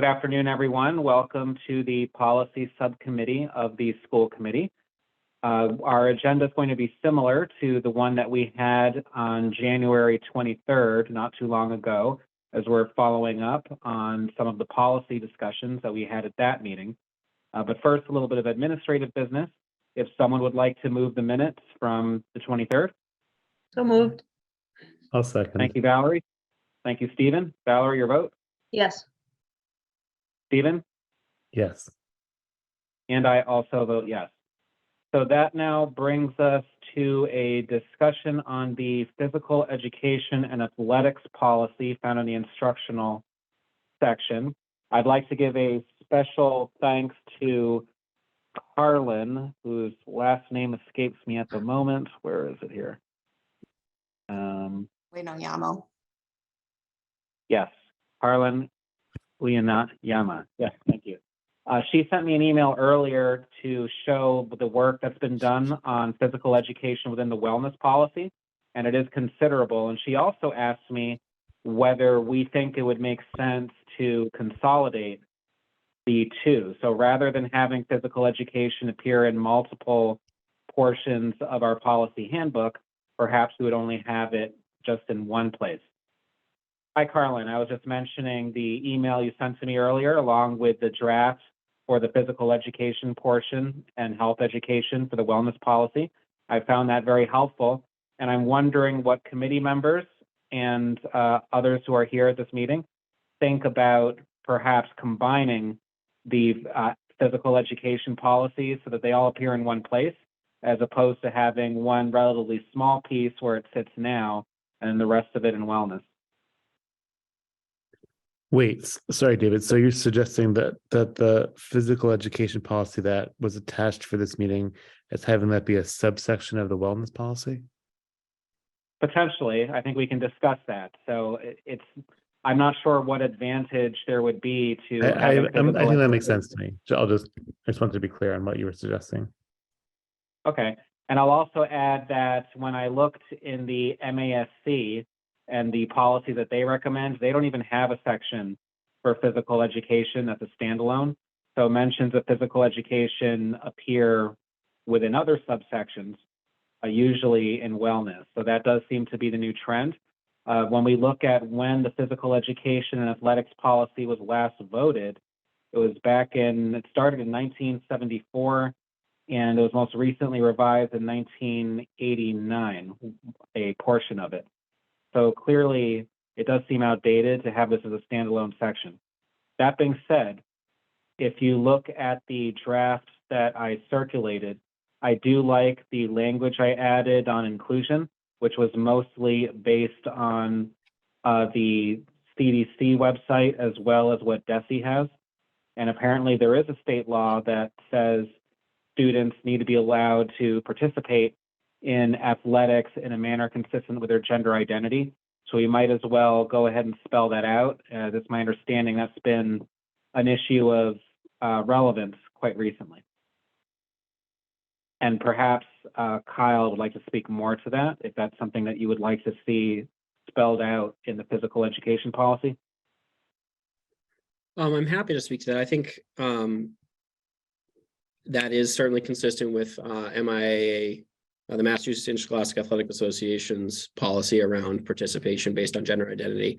Good afternoon, everyone. Welcome to the Policy Subcommittee of the School Committee. Our agenda is going to be similar to the one that we had on January 23rd, not too long ago, as we're following up on some of the policy discussions that we had at that meeting. But first, a little bit of administrative business. If someone would like to move the minutes from the 23rd. So moved. I'll second. Thank you, Valerie. Thank you, Stephen. Valerie, your vote? Yes. Stephen? Yes. And I also vote yes. So that now brings us to a discussion on the physical education and athletics policy found in the instructional section. I'd like to give a special thanks to Carlin, whose last name escapes me at the moment. Where is it here? Yamo. Yes, Carlin Yama. Yes, thank you. She sent me an email earlier to show the work that's been done on physical education within the wellness policy, and it is considerable. And she also asked me whether we think it would make sense to consolidate the two. So rather than having physical education appear in multiple portions of our policy handbook, perhaps we would only have it just in one place. Hi, Carlin. I was just mentioning the email you sent to me earlier, along with the draft for the physical education portion and health education for the wellness policy. I found that very helpful, and I'm wondering what committee members and others who are here at this meeting think about perhaps combining the physical education policies so that they all appear in one place, as opposed to having one relatively small piece where it sits now and the rest of it in wellness. Wait, sorry, David. So you're suggesting that the physical education policy that was attached for this meeting is having that be a subsection of the wellness policy? Potentially, I think we can discuss that. So I'm not sure what advantage there would be to. I think that makes sense to me. I just wanted to be clear on what you were suggesting. Okay, and I'll also add that when I looked in the MASC and the policy that they recommend, they don't even have a section for physical education that's a standalone. So mentions of physical education appear within other subsections, usually in wellness. So that does seem to be the new trend. When we look at when the physical education and athletics policy was last voted, it was it started in 1974, and it was most recently revised in 1989, a portion of it. So clearly, it does seem outdated to have this as a standalone section. That being said, if you look at the draft that I circulated, I do like the language I added on inclusion, which was mostly based on the CDC website as well as what DESE has. And apparently there is a state law that says students need to be allowed to participate in athletics in a manner consistent with their gender identity. So we might as well go ahead and spell that out. That's my understanding. That's been an issue of relevance quite recently. And perhaps Kyle would like to speak more to that, if that's something that you would like to see spelled out in the physical education policy. I'm happy to speak to that. I think that is certainly consistent with MIAA, the Massachusetts Interscholastic Athletic Association's policy around participation based on gender identity.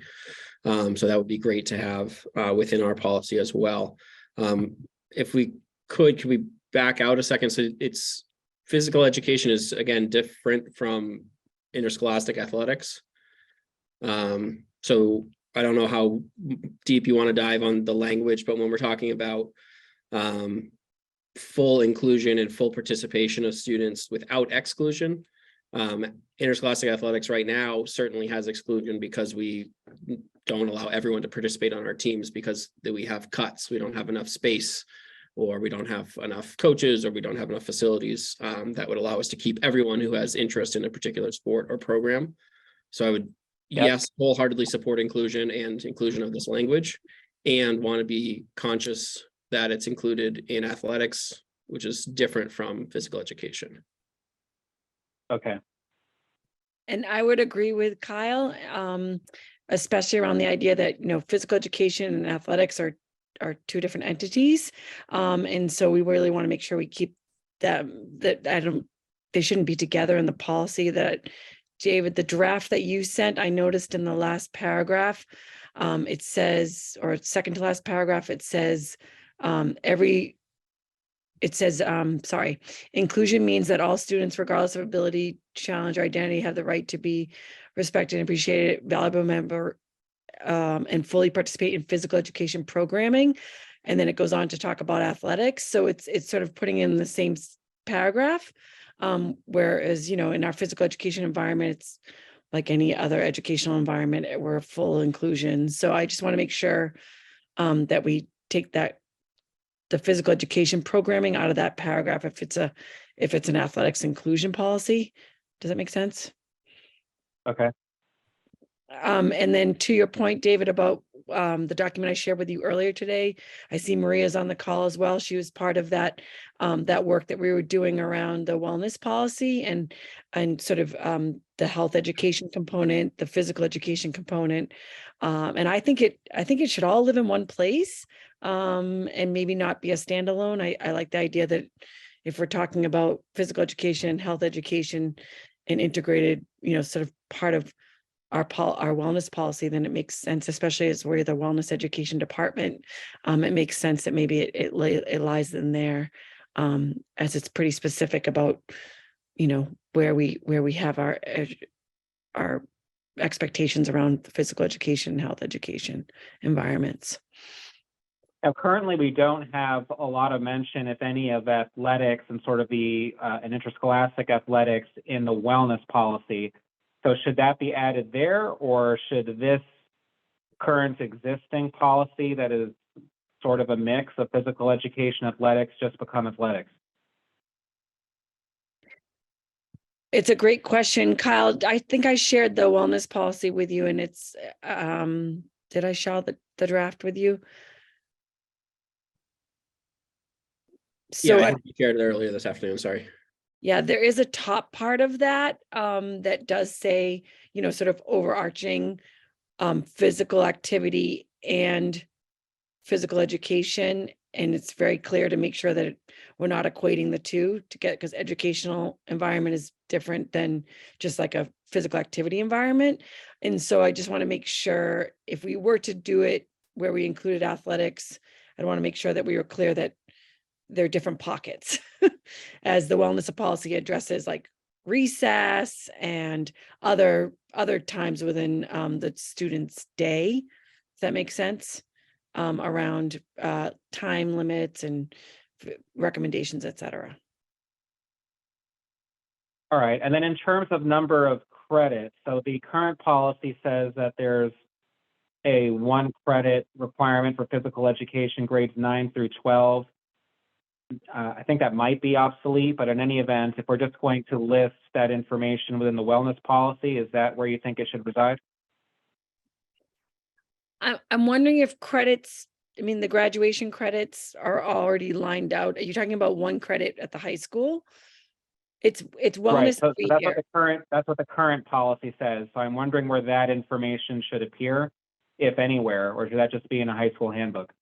So that would be great to have within our policy as well. If we could we back out a second? So it's physical education is, again, different from interscholastic athletics. So I don't know how deep you want to dive on the language, but when we're talking about full inclusion and full participation of students without exclusion, interscholastic athletics right now certainly has exclusion because we don't allow everyone to participate on our teams because we have cuts. We don't have enough space, or we don't have enough coaches, or we don't have enough facilities that would allow us to keep everyone who has interest in a particular sport or program. So I would, yes, wholeheartedly support inclusion and inclusion of this language, and want to be conscious that it's included in athletics, which is different from physical education. Okay. And I would agree with Kyle, especially around the idea that, physical education and athletics are are two different entities. And so we really want to make sure we keep them, that they shouldn't be together in the policy. That, David, the draft that you sent, I noticed in the last paragraph, it says, or second to last paragraph, it says, inclusion means that all students, regardless of ability, challenge, or identity, have the right to be respected and appreciated, valuable member, and fully participate in physical education programming. And then it goes on to talk about athletics. So it's sort of putting in the same paragraph. Whereas, in our physical education environment, it's like any other educational environment, we're full inclusion. So I just want to make sure that we take the physical education programming out of that paragraph if it's an athletics inclusion policy. Does that make sense? Okay. And then to your point, David, about the document I shared with you earlier today, I see Maria's on the call as well. She was part of that work that we were doing around the wellness policy and sort of the health education component, the physical education component. And I think it should all live in one place, and maybe not be a standalone. I like the idea that if we're talking about physical education, health education, and integrated, sort of part of our wellness policy, then it makes sense, especially as we're the wellness education department. It makes sense that maybe it lies in there, as it's pretty specific about, where we have our expectations around the physical education and health education environments. Now, currently, we don't have a lot of mention, if any, of athletics and sort of an interscholastic athletics in the wellness policy. So should that be added there, or should this current existing policy that is sort of a mix of physical education, athletics, just become athletics? It's a great question, Kyle. I think I shared the wellness policy with you, and it's, did I share the draft with you? So Yeah, I think you shared it earlier this afternoon, sorry. Yeah, there is a top part of that that does say, sort of overarching physical activity and physical education. And it's very clear to make sure that we're not equating the two because educational environment is different than just like a physical activity environment. And so I just want to make sure if we were to do it where we included athletics, I want to make sure that we were clear that there are different pockets as the wellness policy addresses like recess and other times within the student's day. Does that make sense? Around time limits and recommendations, et cetera. All right. And then in terms of number of credits, so the current policy says that there's a 1 credit requirement for physical education grades 9 through 12. I think that might be obsolete, but in any event, if we're just going to list that information within the wellness policy, is that where you think it should reside? I'm wondering if credits, the graduation credits are already lined out. Are you talking about 1 credit at the high school? It's wellness. Right. So that's what the current policy says. So I'm wondering where that information should appear, if anywhere, or should that just be in a high school handbook?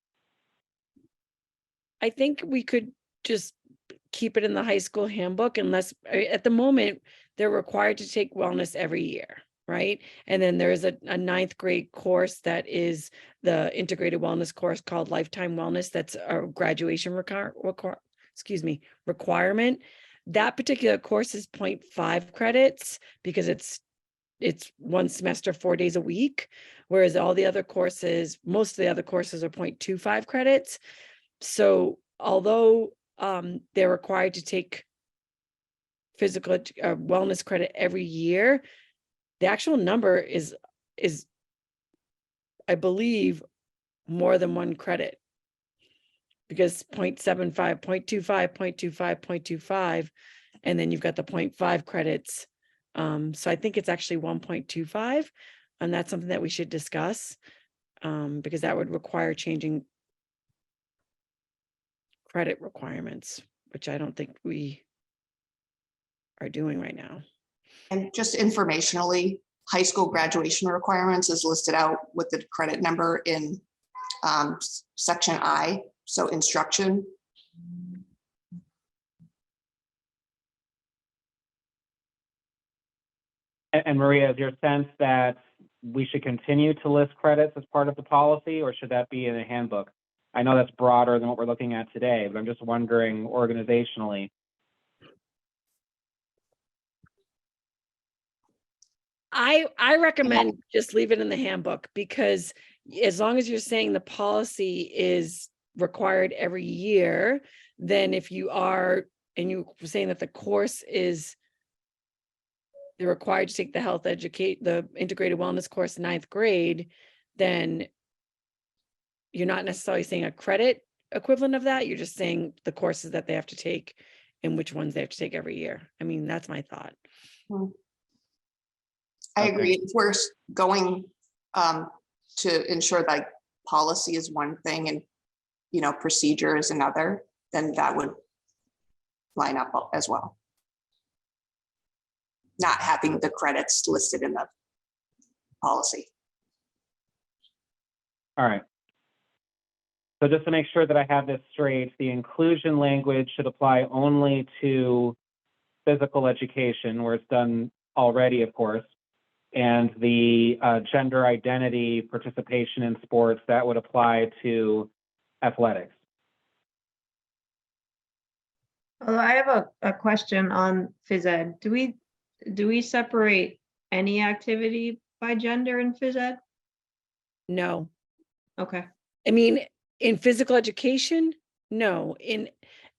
I think we could just keep it in the high school handbook unless at the moment they're required to take wellness every year, right? And then there's a 9th grade course that is the integrated wellness course called Lifetime Wellness. That's a graduation requirement. That particular course is 0.5 credits because it's 1 semester, 4 days a week, whereas most of the other courses are 0.25 credits. So although they're required to take physical wellness credit every year, the actual number is I believe more than 1 credit because 0.75, 0.25, 0.25, 0.25, and then you've got the 0.5 credits. So I think it's actually 1.25, and that's something that we should discuss because that would require changing credit requirements, which I don't think we are doing right now. And just informationally, high school graduation requirements is listed out with the credit number in section I, so instruction. And Maria, is your sense that we should continue to list credits as part of the policy, or should that be in a handbook? I know that's broader than what we're looking at today, but I'm just wondering organizationally. I recommend just leave it in the handbook, because as long as you're saying the policy is required every year, then if you are, and you were saying that the course is, they're required to take the integrated wellness course in 9th grade, then you're not necessarily saying a credit equivalent of that. You're just saying the courses that they have to take and which ones they have to take every year. I mean, that's my thought. I Okay. agree. If we're going to ensure like policy is one thing and, you know, procedure is another, then that would line up as well. Not having the credits listed in the policy. All right. So just to make sure that I have this straight, the inclusion language should apply only to physical education, where it's done already, of course. And the gender identity participation in sports, that would apply to athletics. Although I have a question on phys ed. Do we separate any activity by gender in phys ed? No. Okay. I mean, in physical education, no. In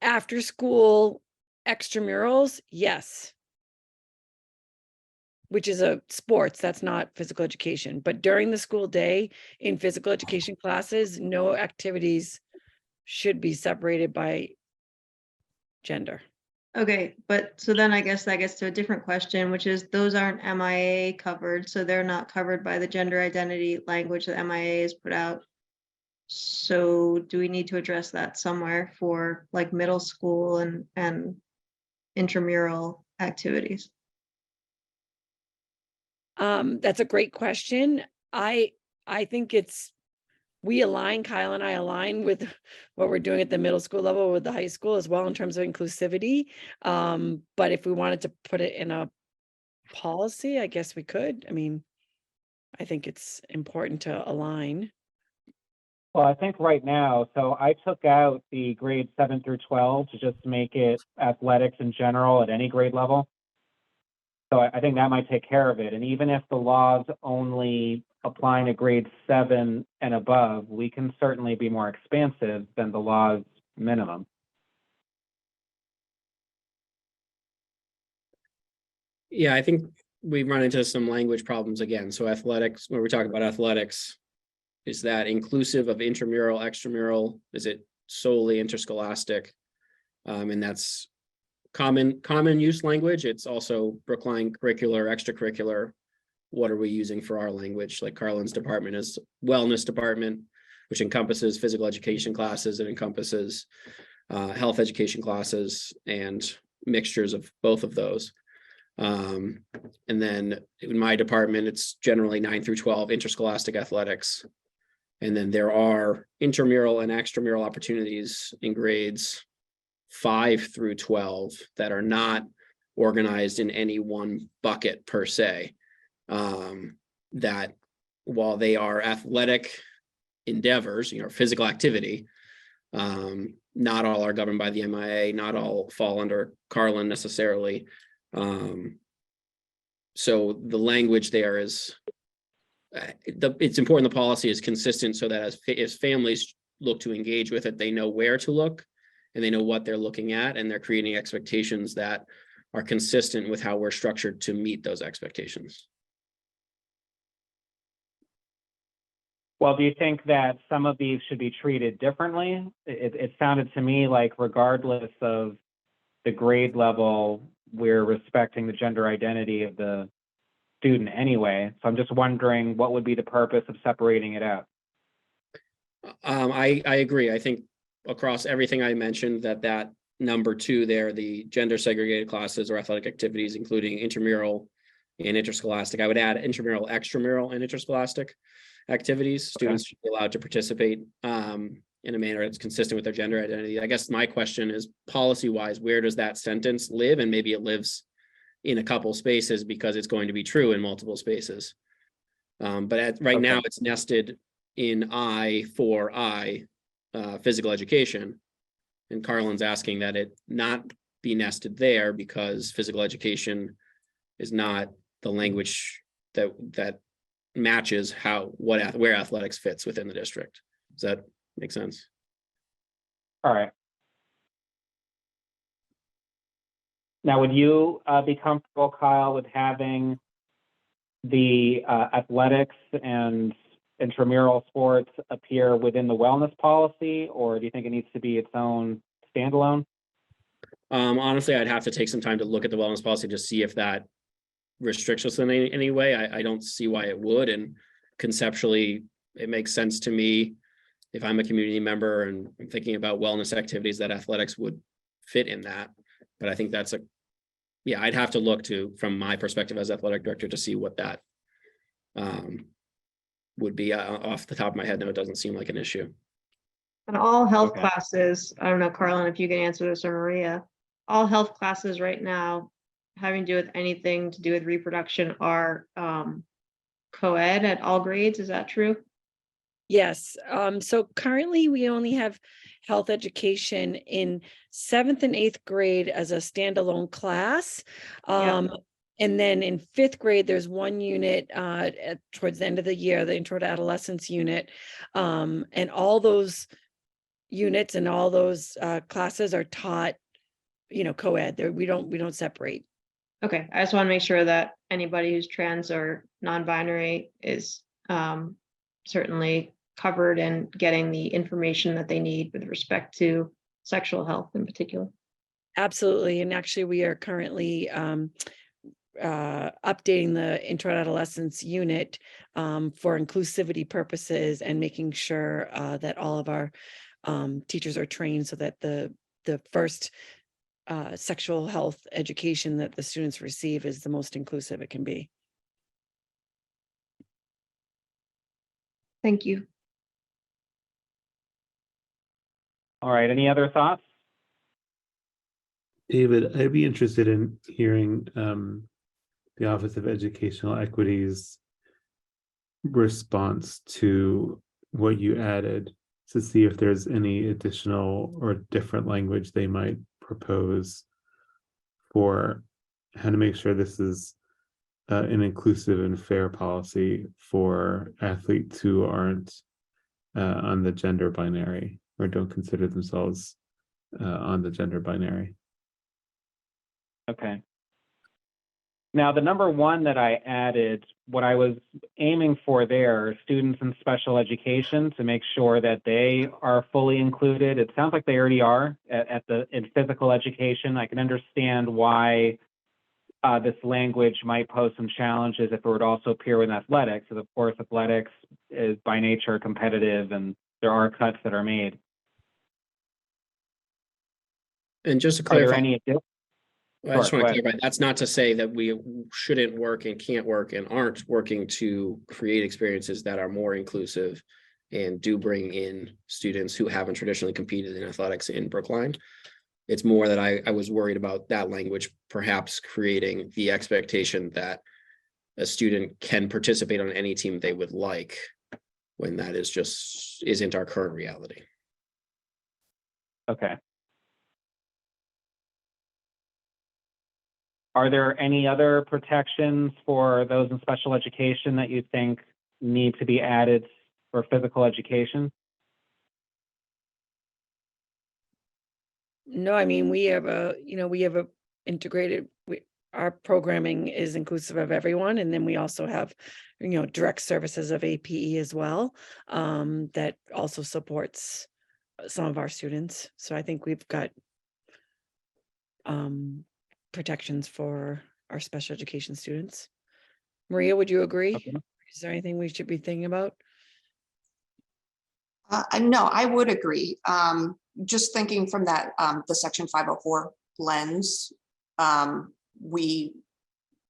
after school extramurals, yes. Which is a sports, that's not physical education. But during the school day in physical education classes, no activities should be separated by gender. Okay, but so then I guess that gets to a different question, which is those aren't MIA covered, so they're not covered by the gender identity language that MIA has put out. So do we need to address that somewhere for like middle school and intramural activities? That's a great question. I think Kyle and I align with what we're doing at the middle school level with the high school as well in terms of inclusivity. But if we wanted to put it in a policy, I guess we could. I mean, I think it's important to align. Well, I think right now, so I took out the grades 7 through 12 to just make it athletics in general at any grade level. So I think that might take care of it. And even if the laws only applying to grade 7 and above, we can certainly be more expansive than the law's minimum. Yeah, I think we run into some language problems again. So athletics, when we talk about athletics, is that inclusive of intramural, extramural? Is it solely interscholastic? And that's common use language. It's also Brookline curricular, extracurricular. What are we using for our language? Like Carlin's department is wellness department, which encompasses physical education classes. It encompasses health education classes and mixtures of both of those. And then in my department, it's generally 9 through 12 interscholastic athletics. And then there are intramural and extramural opportunities in grades 5 through 12 that are not organized in any one bucket per se. That while they are athletic endeavors, physical activity, not all are governed by the MIA, not all fall under Carlin necessarily. So the language there is, it's important the policy is consistent so that as families look to engage with it, they know where to look and they know what they're looking at, and they're creating expectations that are consistent with how we're structured to meet those expectations. Well, do you think that some of these should be treated differently? It sounded to me like regardless of the grade level, we're respecting the gender identity of the student anyway. So I'm just wondering what would be the purpose of separating it out? I agree. I think across everything I mentioned, that number 2 there, the gender segregated classes or athletic activities, including intramural and interscholastic. I would add intramural, extramural, and interscholastic. activities. Students should be allowed to participate in a manner that's consistent with their gender identity. I guess my question is, policy-wise, where does that sentence live? And maybe it lives in a couple spaces because it's going to be true in multiple spaces. But right now it's nested in I for physical education. And Carlin's asking that it not be nested there because physical education is not the language that matches where athletics fits within the district. Does that make sense? All right. Now, would you be comfortable, Kyle, with having the athletics and intramural sports appear within the wellness policy, or do you think it needs to be its own standalone? Honestly, I'd have to take some time to look at the wellness policy to see if that restricts us in any way. I don't see why it would, and conceptually, it makes sense to me if I'm a community member and I'm thinking about wellness activities that athletics would fit in that. But I think that's I'd have to look from my perspective as athletic director to see what that would be. Off the top of my head, no, it doesn't seem like an issue. And all health Okay. classes, I don't know, Carlin, if you can answer this, or Maria, all health classes right now having to do with anything to do with reproduction are co-ed at all grades. Is that true? Yes, so currently we only have health education in 7th and 8th grade as a standalone class. Yeah. And then in 5th grade, there's one unit towards the end of the year, the intro to adolescence unit. And all those units and all those classes are taught, co-ed. We don't separate. Okay, I just want to make sure that anybody who's trans or non-binary is certainly covered and getting the information that they need with respect to sexual health in particular. Absolutely. And actually, we are currently updating the intro to adolescence unit for inclusivity purposes and making sure that all of our teachers are trained so that the first sexual health education that the students receive is the most inclusive it can be. Thank you. All right, any other thoughts? David, I'd be interested in hearing the Office of Educational Equity's response to what you added, to see if there's any additional or different language they might propose for how to make sure this is an inclusive and fair policy for athletes who aren't on the gender binary or don't consider themselves on the gender binary. Okay. Now, the number one that I added, what I was aiming for there, students in special education, to make sure that they are fully included. It sounds like they already are in physical education. I can understand why this language might pose some challenges if it would also appear in athletics, because of course athletics is by nature competitive and there are cuts that are made. And just to Are there clarify, any additional? I just Sure, want go to ahead. clarify, that's not to say that we shouldn't work and can't work and aren't working to create experiences that are more inclusive and do bring in students who haven't traditionally competed in athletics in Brookline. It's more that I was worried about that language perhaps creating the expectation that a student can participate on any team they would like, when that isn't our current reality. Okay. Are there any other protections for those in special education that you think need to be added for physical education? No, I mean, we have integrated, our programming is inclusive of everyone. And then we also have, direct services of APE as well, that also supports some of our students. So I think we've got protections for our special education students. Maria, would you agree? Okay. Is there anything we should be thinking about? No, I would agree. Just thinking from that, the Section 504 lens, we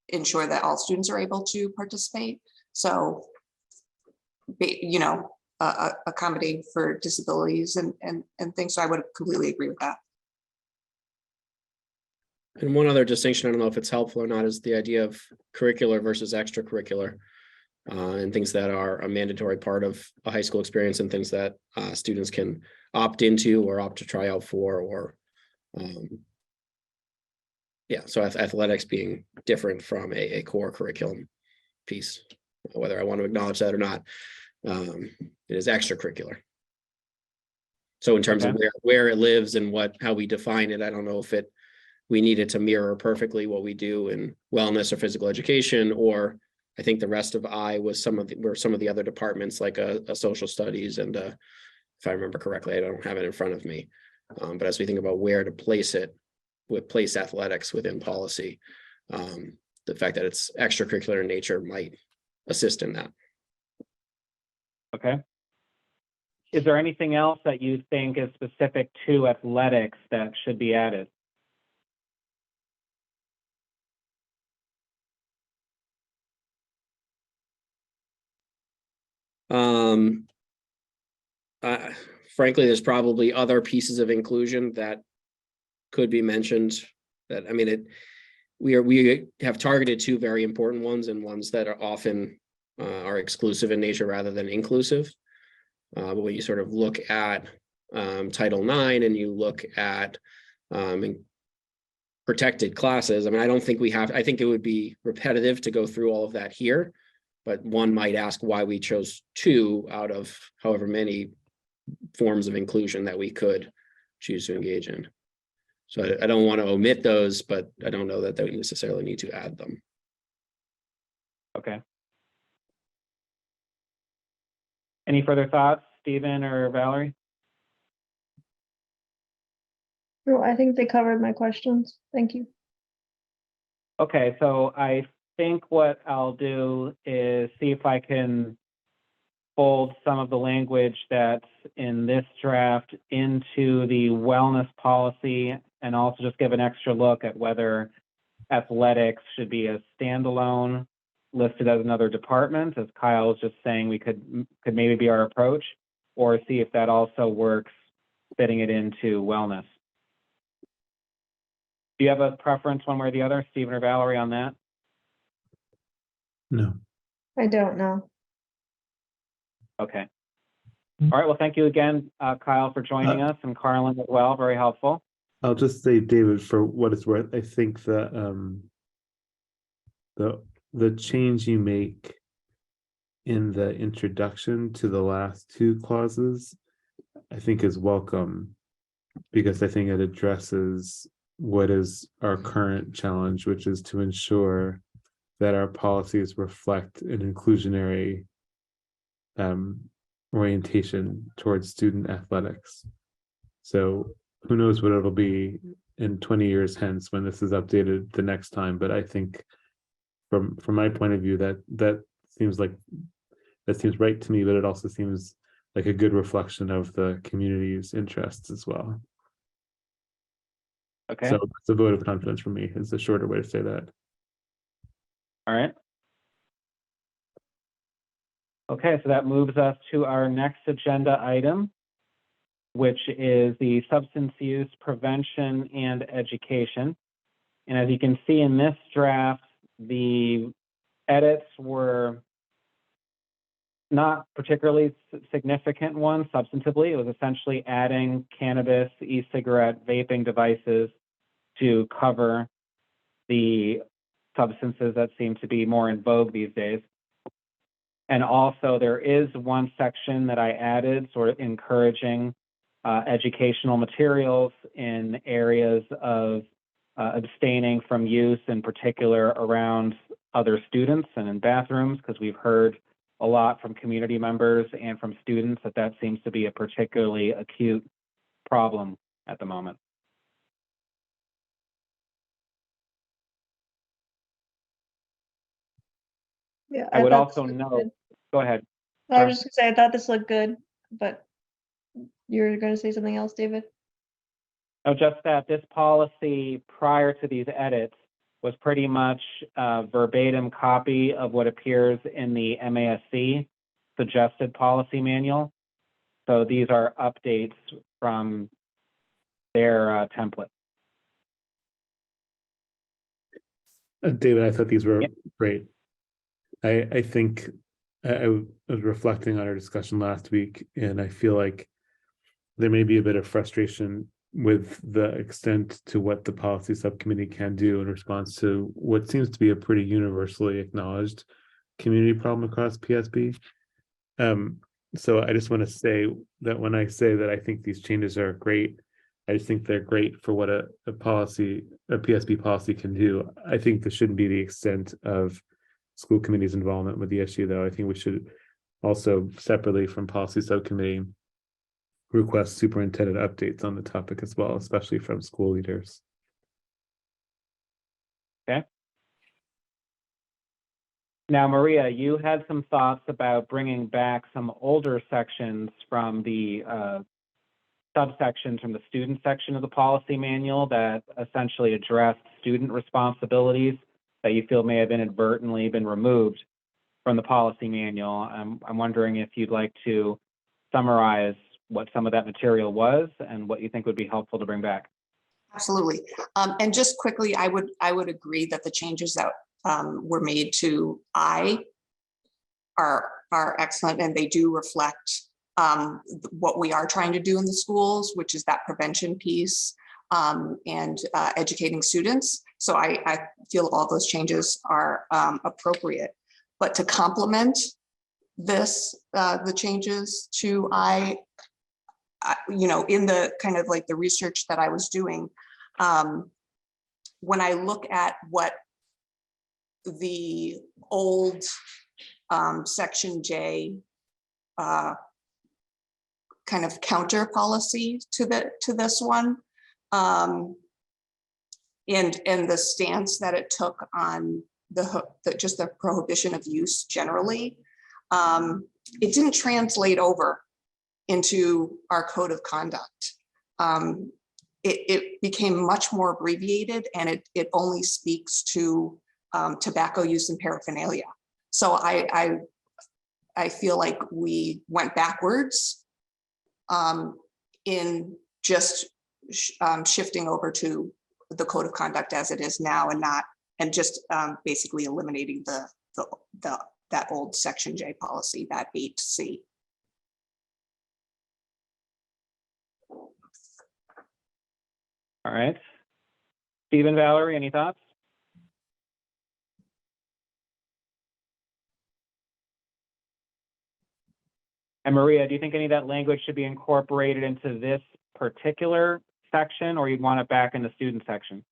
ensure that all students are able to participate. So accommodating for disabilities and things. So I would completely agree with that. And one other distinction, I don't know if it's helpful or not, is the idea of curricular versus extracurricular, and things that are a mandatory part of a high school experience and things that students can opt into or opt to try out for, or so athletics being different from a core curriculum piece, whether I want to acknowledge that or not. It is extracurricular. So in terms of where it lives and how we define it, I don't know if we need it to mirror perfectly what we do in wellness or physical education, or I think the rest of I was some of the other departments, like a social studies, and if I remember correctly, I don't have it in front of me. But as we think about where to place it, place athletics within policy, the fact that it's extracurricular in nature might assist in that. Okay. Is there anything else that you think is specific to athletics that should be added? Frankly, there's probably other pieces of inclusion that could be mentioned. That, I mean, we have targeted two very important ones, and ones that are often are exclusive in nature rather than inclusive. But when you sort of look at Title IX and you look at protected classes, I mean, I don't think I think it would be repetitive to go through all of that here, but one might ask why we chose two out of however many forms of inclusion that we could choose to engage in. So I don't want to omit those, but I don't know that we necessarily need to add them. Okay. Any further thoughts, Stephen or Valerie? No, I think they covered my questions. Thank you. Okay, so I think what I'll do is see if I can fold some of the language that's in this draft into the wellness policy, and also just give an extra look at whether athletics should be a standalone listed as another department, as Kyle was just saying we could maybe be our approach, or see if that also works fitting it into wellness. Do you have a preference one way or the other, Stephen or Valerie, on that? No. I don't know. Okay. All right, well, thank you again, Kyle, for joining us, and Carlin as well, very helpful. I'll just say, David, for what it's worth, I think that the change you make in the introduction to the last two clauses, I think is welcome, because I think it addresses what is our current challenge, which is to ensure that our policies reflect an inclusionary orientation towards student athletics. So who knows what it'll be in 20 years hence when this is updated the next time, but I think from my point of view, that seems right to me, but it also seems like a good reflection of the community's interests as well. Okay. So it's a vote of confidence for me, is a shorter way to say that. All right. Okay, so that moves us to our next agenda item, which is the substance use prevention and education. And as you can see in this draft, the edits were not particularly significant ones substantively. It was essentially adding cannabis, e-cigarette, vaping devices to cover the substances that seem to be more in vogue these days. And also there is one section that I added, sort of encouraging educational materials in areas of abstaining from use, in particular around other students and in bathrooms, because we've heard a lot from community members and from students that seems to be a particularly acute problem at the moment. Yeah, I would thought also this looked note, good. go ahead. I was just gonna say, I thought this looked good, but you were gonna say something else, David? Oh, just that this policy prior to these edits was pretty much a verbatim copy of what appears in the MASC. suggested policy manual. So these are updates from their template. David, I thought these were Yep. great. I think I was reflecting on our discussion last week, and I feel like there may be a bit of frustration with the extent to what the policy subcommittee can do in response to what seems to be a pretty universally acknowledged community problem across PSB. So I just want to say that when I say that I think these changes are great, I just think they're great for what a PSB policy can do. I think this shouldn't be the extent of school committee's involvement with the issue, though. I think we should also, separately from policy subcommittee, request superintendent updates on the topic as well, especially from school leaders. Okay. Now, Maria, you had some thoughts about bringing back some older sections from the subsections from the student section of the policy manual that essentially addressed student responsibilities that you feel may have inadvertently been removed from the policy manual. I'm wondering if you'd like to summarize what some of that material was and what you think would be helpful to bring back. Absolutely. And just quickly, I would agree that the changes that were made to I are excellent, and they do reflect what we are trying to do in the schools, which is that prevention piece and educating students. So I feel all those changes are appropriate. But to complement this, the changes to in the kind of like the research that I was doing, when I look at what the old Section J kind of counter policy to this one, and the stance that it took on just the prohibition of use generally, it didn't translate over into our code of conduct. It became much more abbreviated, and it only speaks to tobacco use and paraphernalia. So I feel like we went backwards in just shifting over to the code of conduct as it is now, and just basically eliminating that old Section J policy, that 8C. All right. Stephen, Valerie, any thoughts? And Maria, do you think any of that language should be incorporated into this particular section, or you'd want it back in the student section?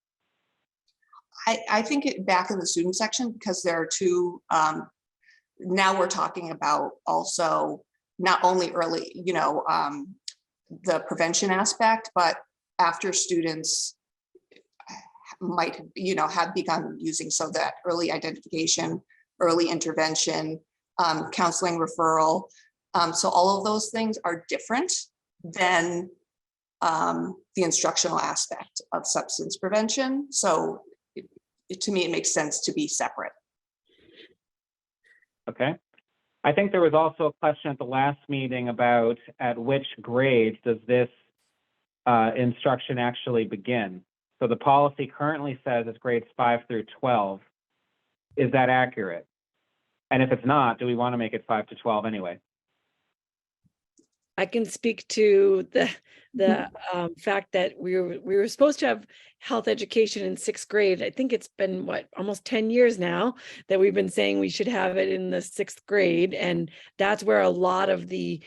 I think it back in the student section, because there are two, now we're talking about also not only early, the prevention aspect, but after students might, have begun using, so that early identification, early intervention, counseling referral. So all of those things are different than the instructional aspect of substance prevention. So to me, it makes sense to be separate. Okay. I think there was also a question at the last meeting about at which grades does this instruction actually begin. So the policy currently says it's grades 5 through 12. Is that accurate? And if it's not, do we want to make it 5 to 12 anyway? I can speak to the fact that we were supposed to have health education in 6th grade. I think it's been almost 10 years now that we've been saying we should have it in the 6th grade, and that's where a lot of the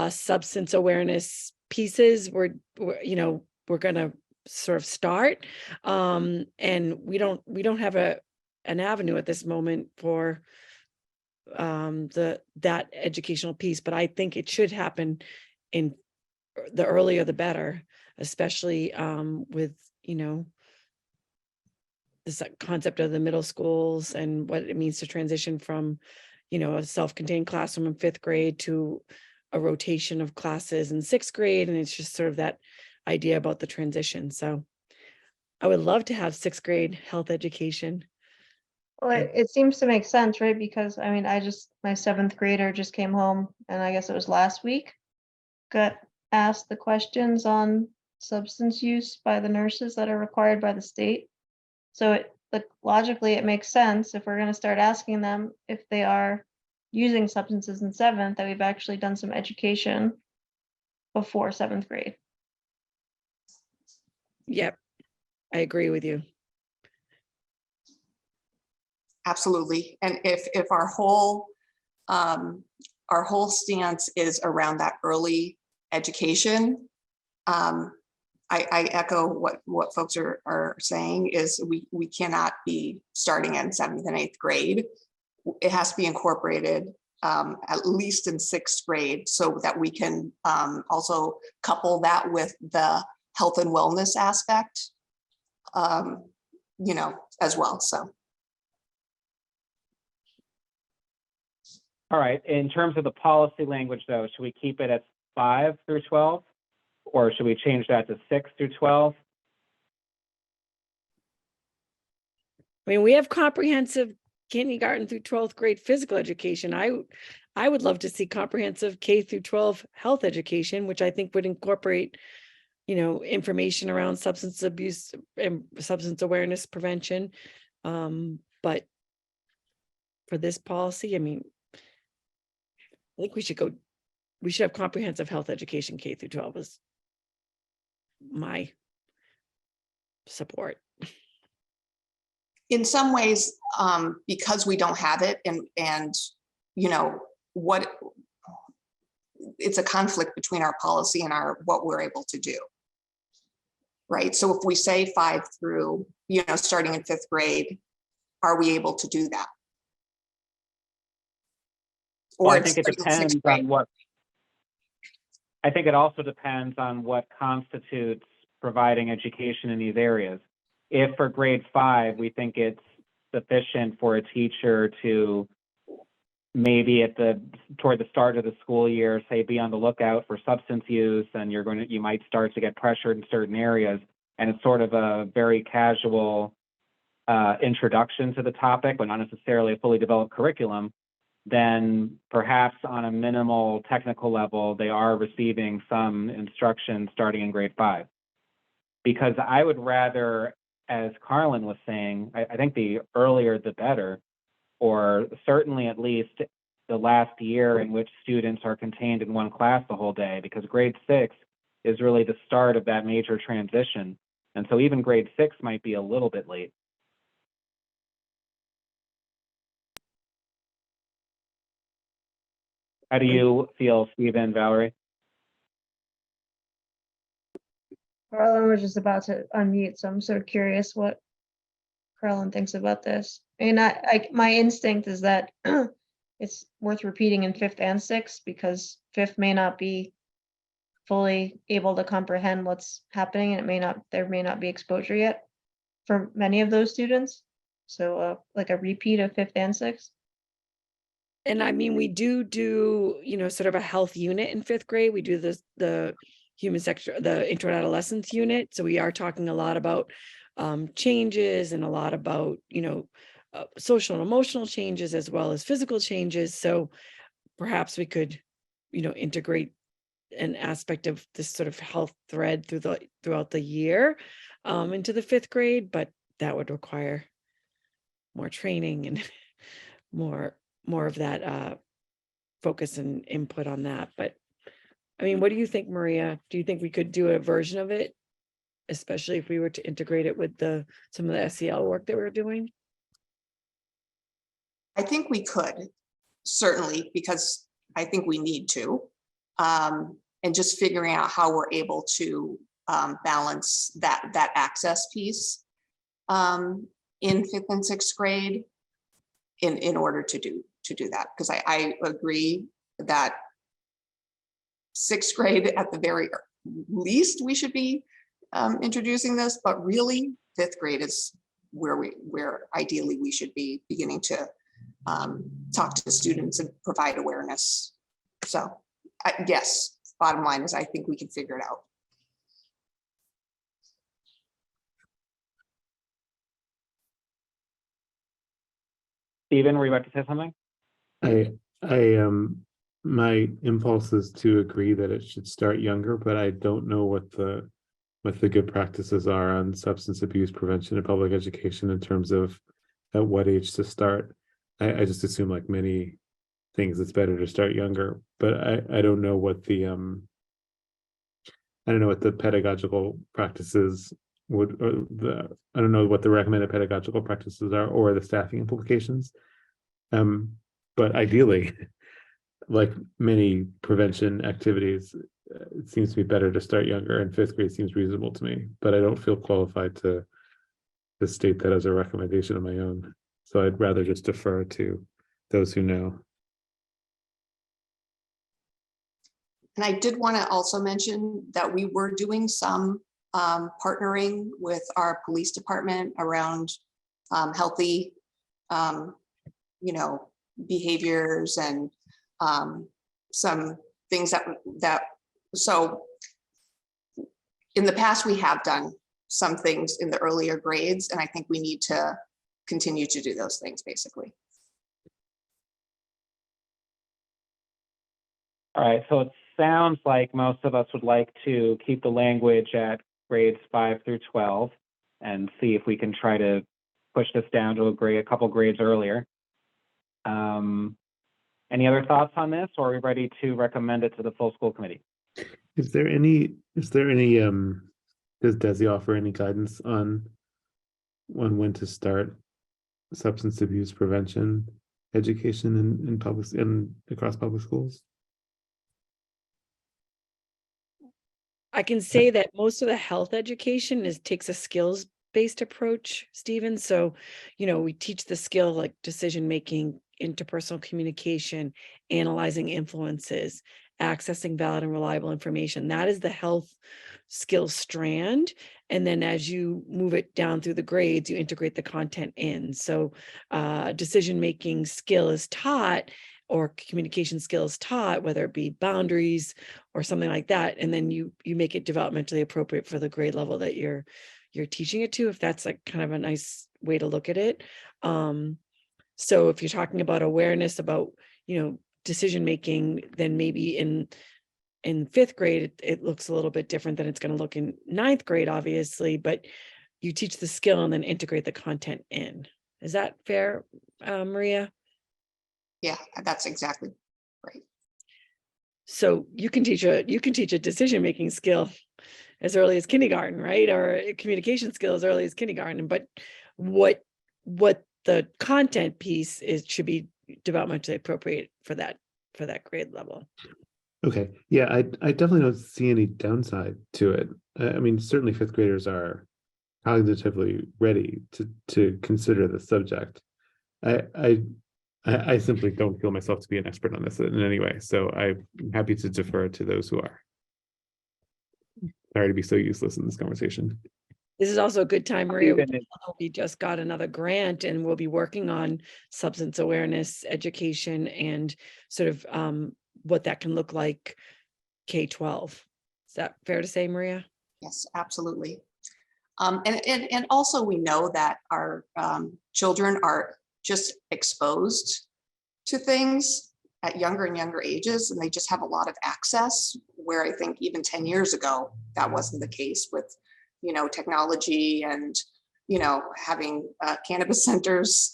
substance awareness pieces were going to sort of start, and we don't have an avenue at this moment for that educational piece, but I think it should happen in the earlier the better, especially with this concept of the middle schools and what it means to transition from a self-contained classroom in 5th grade to a rotation of classes in 6th grade, and it's just sort of that idea about the transition. So I would love to have 6th grade health education. Well, it seems to make sense, right? Because I mean, my 7th grader just came home and I guess it was last week. Got asked the questions on substance use by the nurses that are required by the state. So like logically, it makes sense if we're gonna start asking them if they are using substances in 7th, that we've actually done some education before 7th grade. Yep, I agree with you. Absolutely. And if our whole stance is around that early education, I echo what folks are saying is we cannot be starting in 7th and 8th grade. It has to be incorporated at least in 6th grade so that we can also couple that with the health and wellness aspect, as well. So. All right, in terms of the policy language though, should we keep it at 5 through 12? Or should we change that to 6 through 12? I mean, we have comprehensive kindergarten through 12th grade physical education. I would love to see comprehensive K through 12 health education, which I think would incorporate, information around substance abuse and substance awareness prevention. But for this policy, I mean, I think we should have comprehensive health education K through 12 is my support. In some ways, because we don't have it and it's a conflict between our policy and what we're able to do. Right. So if we say 5 through, starting in 5th grade, are we able to do that? Well, I think it depends on what. I think it also depends on what constitutes providing education in these areas. If for grade 5, we think it's sufficient for a teacher to maybe toward the start of the school year, say, be on the lookout for substance use, and you might start to get pressured in certain areas, and it's sort of a very casual introduction to the topic, but not necessarily a fully developed curriculum, then perhaps on a minimal technical level, they are receiving some instruction starting in grade 5. Because I would rather, as Carlin was saying, I think the earlier the better, or certainly at least the last year in which students are contained in one class the whole day, because grade 6 is really the start of that major transition. And so even grade 6 might be a little bit late. How do you feel, Stephen, Valerie? Carlin was just about to unmute, so I'm sort of curious what Carlin thinks about this. And my instinct is that it's worth repeating in 5th and 6th because 5th may not be fully able to comprehend what's happening, and there may not be exposure yet for many of those students. So like a repeat of 5th and 6th. And I mean, we do, sort of a health unit in 5th grade. We do the intro to adolescence unit. So we are talking a lot about changes and a lot about, social and emotional changes as well as physical changes. So perhaps we could, integrate an aspect of this sort of health thread throughout the year into the 5th grade, but that would require more training and more of that focus and input on that. But I mean, what do you think, Maria? Do you think we could do a version of it, especially if we were to integrate it with some of the SEL work that we're doing? I think we could, certainly, because I think we need to. And just figuring out how we're able to balance that access piece in 5th and 6th grade in order to do that. Because I agree that 6th grade at the very least we should be introducing this, but really 5th grade is where ideally we should be beginning to talk to students and provide awareness. So yes, bottom line is I think we can figure it out. Stephen, were you about to say something? My impulse is to agree that it should start younger, but I don't know what the good practices are on substance abuse prevention and public education in terms of at what age to start. I just assume, like many things, it's better to start younger, but I don't know what the pedagogical practices would, I don't know what the recommended pedagogical practices are or the staffing implications. But ideally, like many prevention activities, it seems to be better to start younger, and 5th grade seems reasonable to me, but I don't feel qualified to state that as a recommendation of my own. So I'd rather just defer to those who know. And I did want to also mention that we were doing some partnering with our police department around healthy, behaviors and some things that so in the past we have done some things in the earlier grades, and I think we need to continue to do those things basically. All right, so it sounds like most of us would like to keep the language at grades 5 through 12 and see if we can try to push this down to a couple grades earlier. Any other thoughts on this, or are we ready to recommend it to the full school committee? Is there any does DESE offer any guidance on when to start substance abuse prevention education in public and across public schools? I can say that most of the health education takes a skills-based approach, Stephen. So, we teach the skill like decision-making, interpersonal communication, analyzing influences, accessing valid and reliable information. That is the health skill strand. And then as you move it down through the grades, you integrate the content in. So decision-making skill is taught, or communication skills taught, whether it be boundaries or something like that. And then you make it developmentally appropriate for the grade level that you're teaching it to, if that's like kind of a nice way to look at it. So if you're talking about awareness about, decision-making, then maybe in 5th grade, it looks a little bit different than it's going to look in 9th grade, obviously, but you teach the skill and then integrate the content in. Is that fair, Maria? Yeah, that's exactly right. So you can teach a decision-making skill as early as kindergarten, right? Or a communication skill as early as kindergarten. But what the content piece should be developmentally appropriate for that grade level. Okay, yeah, I definitely don't see any downside to it. I mean, certainly 5th graders are cognitively ready to consider the subject. I simply don't feel myself to be an expert on this in any way, so I'm happy to defer to those who are. Sorry to be so useless in this conversation. This is also a good time, Maria. Stephen, We just got another grant and we'll be working on substance awareness education and sort of what that can look like K-12. Is that fair to say, Maria? Yes, absolutely. And also we know that our children are just exposed to things at younger and younger ages, and they just have a lot of access, where I think even 10 years ago, that wasn't the case with, technology and, having cannabis centers,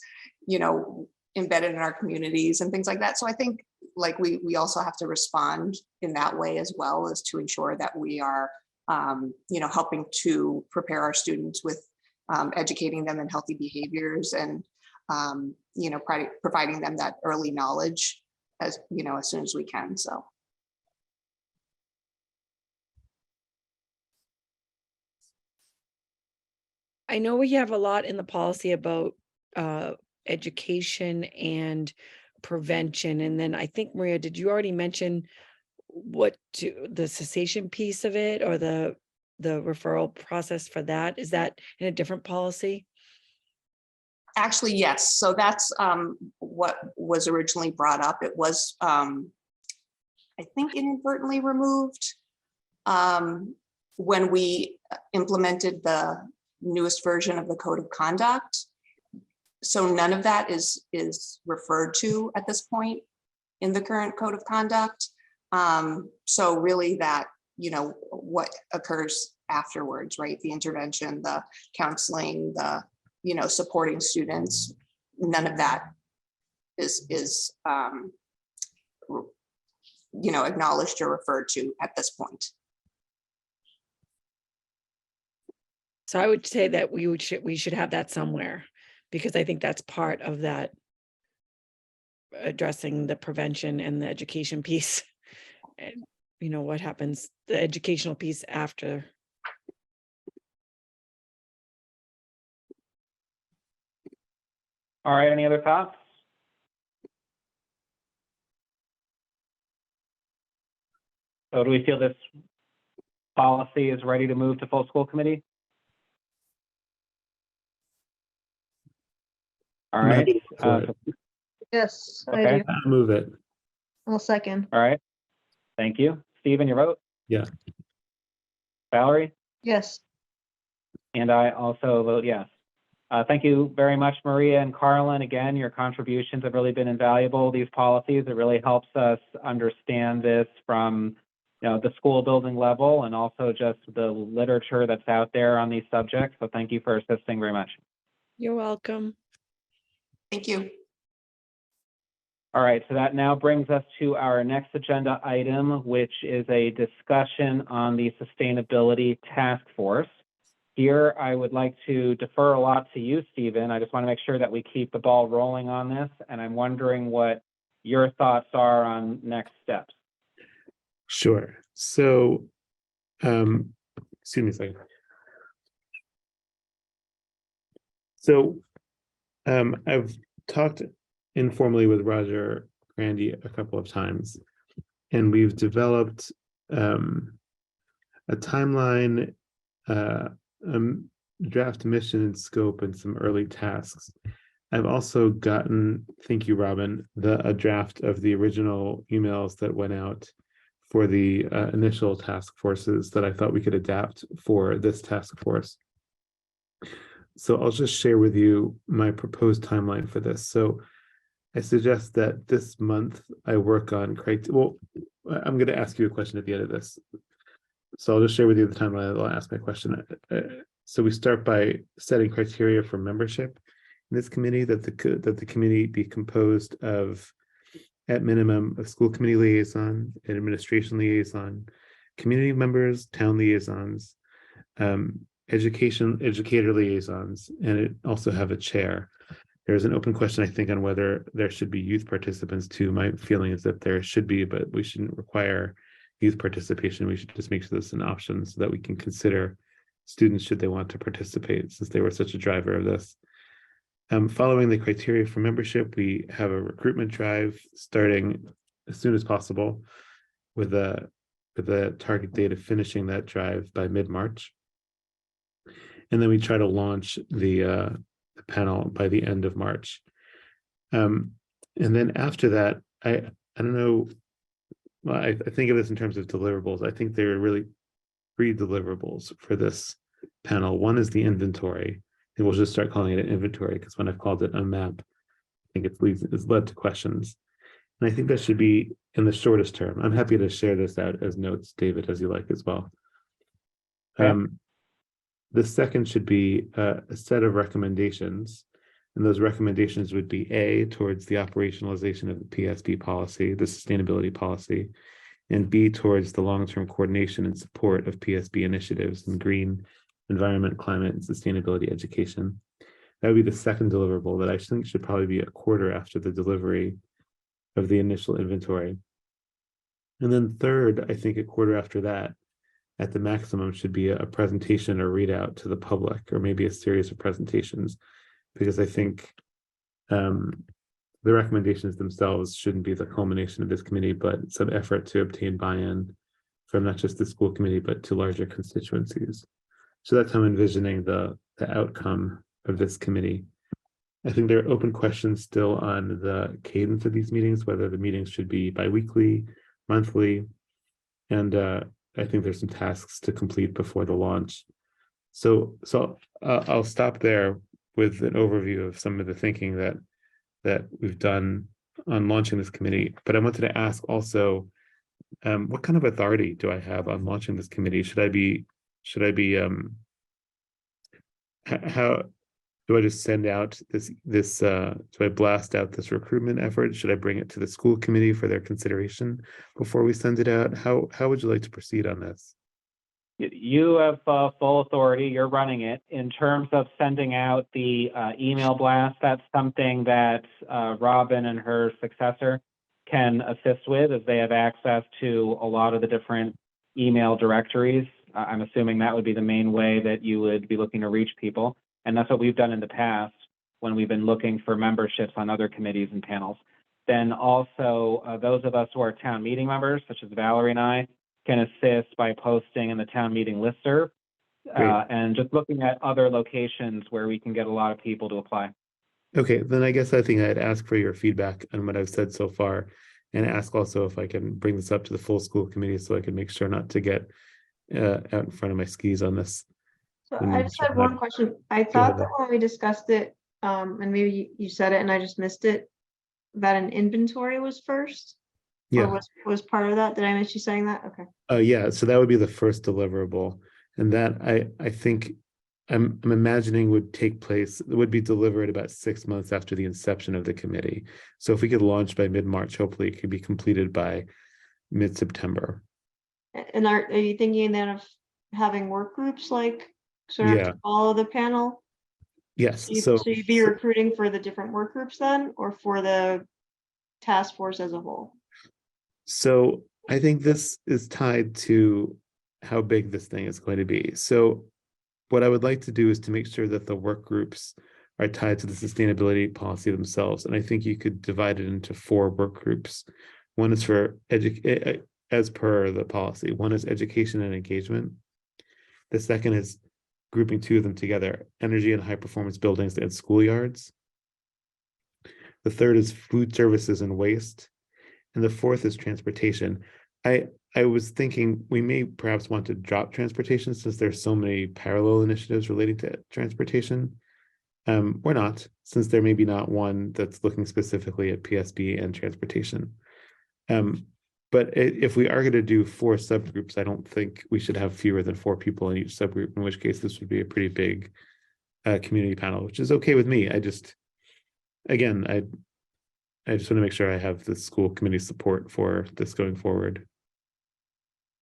embedded in our communities and things like that. So I think like we also have to respond in that way as well, as to ensure that we are, helping to prepare our students with educating them in healthy behaviors and, providing them that early knowledge as soon as we can. So. I know we have a lot in the policy about education and prevention. And then I think, Maria, did you already mention the cessation piece of it, or the referral process for that? Is that in a different policy? Actually, yes. So that's what was originally brought up. It was, I think, inadvertently removed when we implemented the newest version of the code of conduct. So none of that is referred to at this point in the current code of conduct. So really that, what occurs afterwards, right? The intervention, the counseling, the, supporting students, none of that is acknowledged or referred to at this point. So I would say that we should have that somewhere, because I think that's part of that addressing the prevention and the education piece. And what happens, the educational piece after. All right, any other thoughts? So do we feel this policy is ready to move to full school committee? All I'm right. happy to go for it. Yes, I Okay. do. I'll move it. I'll second. All right. Thank you. Stephen, your vote? Yeah. Valerie? Yes. And I also vote yes. Thank you very much, Maria and Carlin. Again, your contributions have really been invaluable. These policies, it really helps us understand this from the school building level, and also just the literature that's out there on these subjects. So thank you for assisting very much. You're welcome. Thank you. All right, so that now brings us to our next agenda item, which is a discussion on the Sustainability Task Force. Here, I would like to defer a lot to you, Stephen. I just want to make sure that we keep the ball rolling on this, and I'm wondering what your thoughts are on next steps. Sure. So, excuse me a second. So, I've talked informally with Roger Grandy a couple of times, and we've developed a timeline, draft mission and scope, and some early tasks. I've also gotten, thank you, Robin, a draft of the original emails that went out for the initial task forces that I thought we could adapt for this task force. So I'll just share with you my proposed timeline for this. So I suggest that this month I work on well, I'm going to ask you a question at the end of this. So I'll just share with you the timeline. I'll ask my question. So we start by setting criteria for membership in this committee, that the committee be composed of, at minimum, a school committee liaison, an administration liaison, community members, town liaisons, educator liaisons, and it also have a chair. There's an open question, I think, on whether there should be youth participants too. My feeling is that there should be, but we shouldn't require youth participation. We should just make sure this is an option so that we can consider students should they want to participate, since they were such a driver of this. Following the criteria for membership, we have a recruitment drive starting as soon as possible, with a target date of finishing that drive by mid-March. And then we try to launch the panel by the end of March. And then after that, I don't know, well, I think of this in terms of deliverables. I think there are really 3 deliverables for this panel. One is the inventory. And we'll just start calling it an inventory, because when I've called it a map, I think it's led to questions. And I think that should be in the shortest term. I'm happy to share this out as notes, David, as you like as well. Okay. The second should be a set of recommendations. And those recommendations would be A, towards the operationalization of the PSB policy, the sustainability policy, and B, towards the long-term coordination and support of PSB initiatives in green, environment, climate, and sustainability education. That would be the second deliverable that I think should probably be a quarter after the delivery of the initial inventory. And then third, I think a quarter after that, at the maximum, should be a presentation or readout to the public, or maybe a series of presentations, because I think the recommendations themselves shouldn't be the culmination of this committee, but some effort to obtain buy-in from not just the school committee, but to larger constituencies. So that's how I'm envisioning the outcome of this committee. I think there are open questions still on the cadence of these meetings, whether the meetings should be bi-weekly, monthly, and I think there's some tasks to complete before the launch. So I'll stop there with an overview of some of the thinking that we've done on launching this committee. But I wanted to ask also, what kind of authority do I have on launching this committee? Should I be how do I just send out this do I blast out this recruitment effort? Should I bring it to the school committee for their consideration before we send it out? How would you like to proceed on this? You have full authority. You're running it. In terms of sending out the email blast, that's something that Robin and her successor can assist with, as they have access to a lot of the different email directories. I'm assuming that would be the main way that you would be looking to reach people. And that's what we've done in the past when we've been looking for memberships on other committees and panels. Then also, those of us who are town meeting members, such as Valerie and I, can assist by posting in the town meeting listserv and just looking at other locations where we can get a lot of people to apply. Okay, then I guess I think I'd ask for your feedback on what I've said so far, and ask also if I can bring this up to the full school committee so I can make sure not to get out in front of my skis on this. So when I you just should had not. one question. I Go thought ahead. that when we discussed it, and maybe you said it and I just missed it, that an inventory was first? Or Yeah, was part of that? Did I miss you saying that? Okay. yeah, so that would be the first deliverable. And that I think I'm imagining would take place, would be delivered about 6 months after the inception of the committee. So if we could launch by mid-March, hopefully it could be completed by mid-September. And are you thinking then of having work groups like sort of Yeah. to follow the panel? Yes, So you'd be recruiting for the different work groups then, or for the task force as a whole? so I think this is tied to how big this thing is going to be. So what I would like to do is to make sure that the work groups are tied to the sustainability policy themselves. And I think you could divide it into 4 work groups. One is for as per the policy. One is education and engagement. The second is grouping 2 of them together, energy and high performance buildings and schoolyards. The third is food services and waste. And the fourth is transportation. I was thinking we may perhaps want to drop transportation since there's so many parallel initiatives relating to transportation. Or not, since there may be not one that's looking specifically at PSB and transportation. But if we are going to do 4 subgroups, I don't think we should have fewer than 4 people in each subgroup, in which case this would be a pretty big community panel, which is okay with me. I just want to make sure I have the school committee support for this going forward.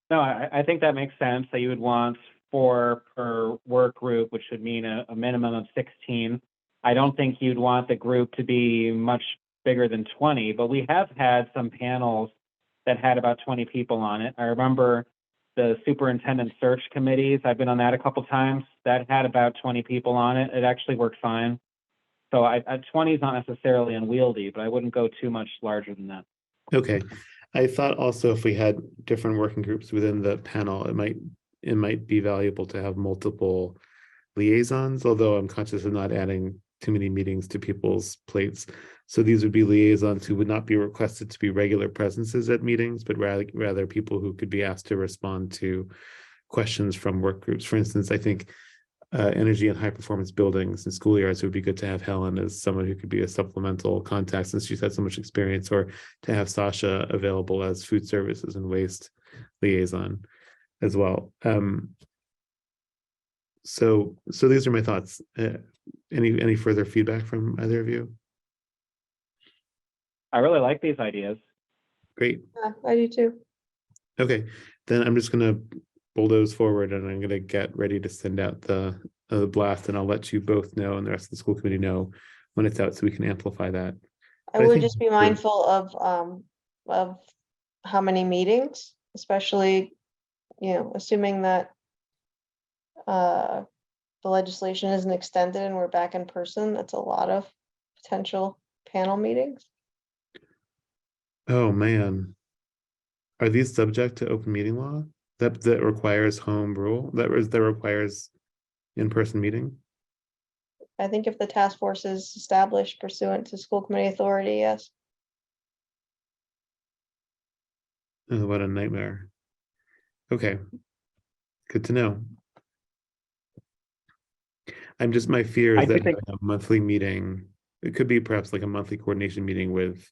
No, I think that makes sense, that you would want 4 per work group, which would mean a minimum of 16. I don't think you'd want the group to be much bigger than 20, but we have had some panels that had about 20 people on it. I remember the superintendent search committees. I've been on that a couple times. That had about 20 people on it. It actually worked fine. So 20 is not necessarily unwieldy, but I wouldn't go too much larger than that. Okay. I thought also if we had different working groups within the panel, it might be valuable to have multiple liaisons, although I'm conscious of not adding too many meetings to people's plates. So these would be liaisons who would not be requested to be regular presences at meetings, but rather people who could be asked to respond to questions from work groups. For instance, I think energy and high performance buildings and schoolyards would be good to have Helen as someone who could be a supplemental contact since she's had so much experience, or to have Sasha available as food services and waste liaison as well. So these are my thoughts. Any further feedback from either of you? I really like these ideas. Great. Yeah, I do too. Okay, then I'm just gonna bulldoze forward and I'm gonna get ready to send out the blast, and I'll let you both know and the rest of the school committee know when it's out so we can amplify that. I But I would think just be mindful of how many meetings, especially, assuming that the legislation isn't extended and we're back in person. That's a lot of potential panel meetings. Oh man, are these subject to open meeting law that requires home rule that requires in-person meeting? I think if the task force is established pursuant to school committee authority, yes. Oh, what a nightmare. Okay, good to know. My fear I is do that think- having a monthly meeting, it could be perhaps like a monthly coordination meeting with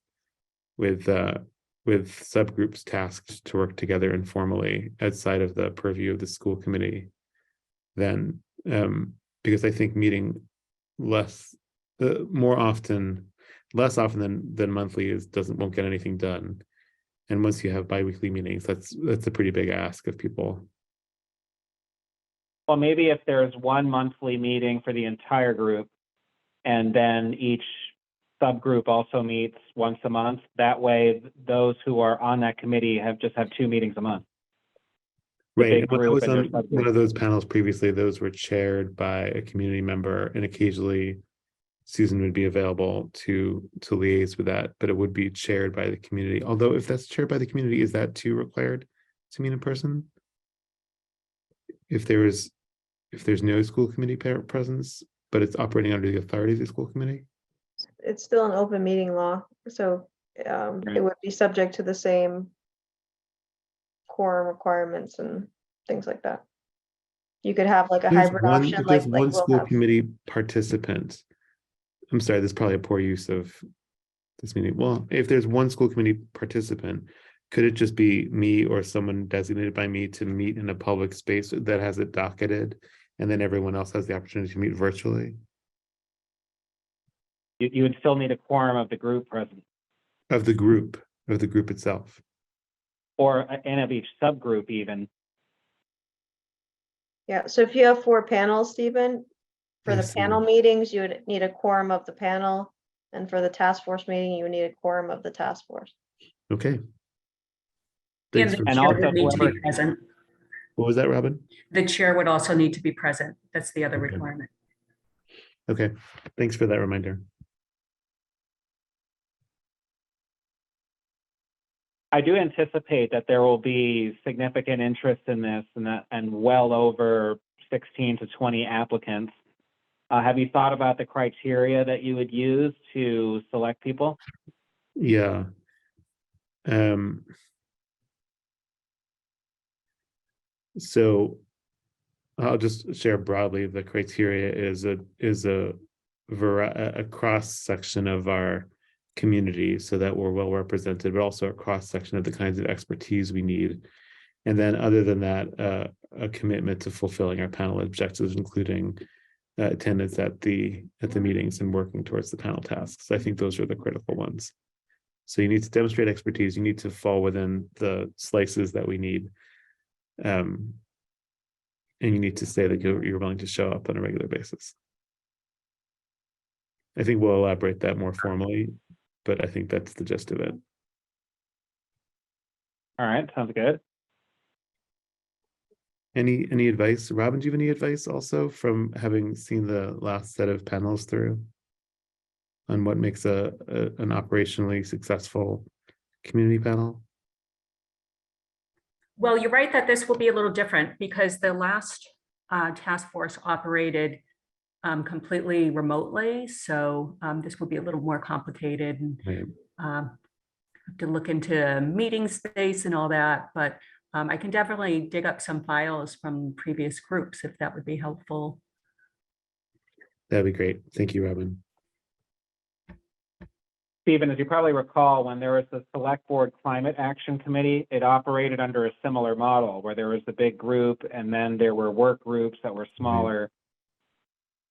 subgroups tasked to work together informally outside of the purview of the school committee. Then, because I think meeting less often than monthly won't get anything done. And once you have biweekly meetings, that's a pretty big ask of people. Well, maybe if there's one monthly meeting for the entire group, and then each subgroup also meets once a month, that way those who are on that committee have 2 meetings a month. The Right. big And when I group was and their on one subgroup. of those panels previously, those were chaired by a community member, and occasionally Susan would be available to liaise with that, but it would be chaired by the community. Although if that's chaired by the community, is that too required to meet in person? If there's no school committee presence, but it's operating under the authority of the school committee? It's still an open meeting law, so Right. it would be subject to the same quorum requirements and things like that. You could have like a hybrid option, If there's like one we'll school have. committee participant, I'm sorry, there's probably a poor use of this meeting. Well, if there's one school committee participant, could it just be me or someone designated by me to meet in a public space that has it docketed, and then everyone else has the opportunity to meet virtually? You would still need a quorum of the group present, Of the group itself. and of each subgroup even. Yeah, so if you have 4 panels, Stephen, for I the see. panel meetings, you would need a quorum of the panel. And for the task force meeting, you would need a quorum of the task force. Okay. And Thanks the for And chair also would need to be whoever- present. What was that, Robin? The chair would also need to be present. That's the other Okay. requirement. Okay, thanks for that reminder. I do anticipate that there will be significant interest in this and well over 16 to 20 applicants. Have you thought about the criteria that you would use to select people? Yeah. So I'll just share broadly, the criteria is a cross section of our community so that we're well represented, but also a cross section of the kinds of expertise we need. And then other than that, a commitment to fulfilling our panel objectives, including attendance at the meetings and working towards the panel tasks. I think those are the critical ones. So you need to demonstrate expertise. You need to fall within the slices that we need. And you need to say that you're willing to show up on a regular basis. I think we'll elaborate that more formally, but I think that's the gist of it. All right, sounds good. Any advice? Robin, do you have any advice also from having seen the last set of panels through on what makes an operationally successful community panel? Well, you're right that this will be a little different because the last task force operated completely remotely. So this will be a little more complicated and Right. have to look into meeting space and all that. But I can definitely dig up some files from previous groups if that would be helpful. That'd be great. Thank you, Robin. Stephen, as you probably recall, when there was the Select Board Climate Action Committee, it operated under a similar model where there was the big group and then there were work groups that were smaller.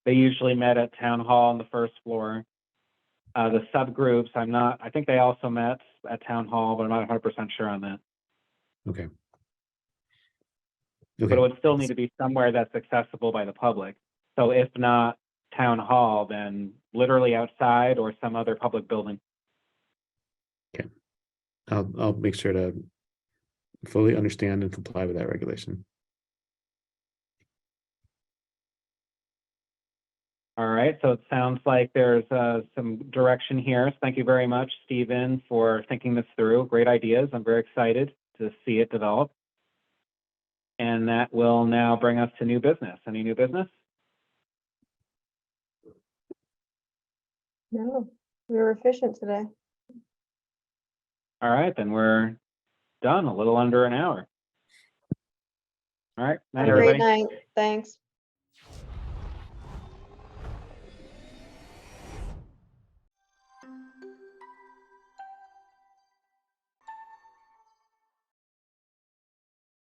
They usually met at town hall on the first floor. The subgroups, I think they also met at town hall, but I'm not 100% sure on that. Okay. But it would still need to be somewhere that's accessible by the public. So if not town hall, then literally outside or some other public building. Okay. I'll make sure to fully understand and comply with that regulation. All right, so it sounds like there's some direction here. So thank you very much, Stephen, for thinking this through. Great ideas. I'm very excited to see it develop. And that will now bring us to new business. Any new business? No, we were efficient today. All right, then we're done, a little under an hour. All right, night, Have a great everybody. night. Thanks.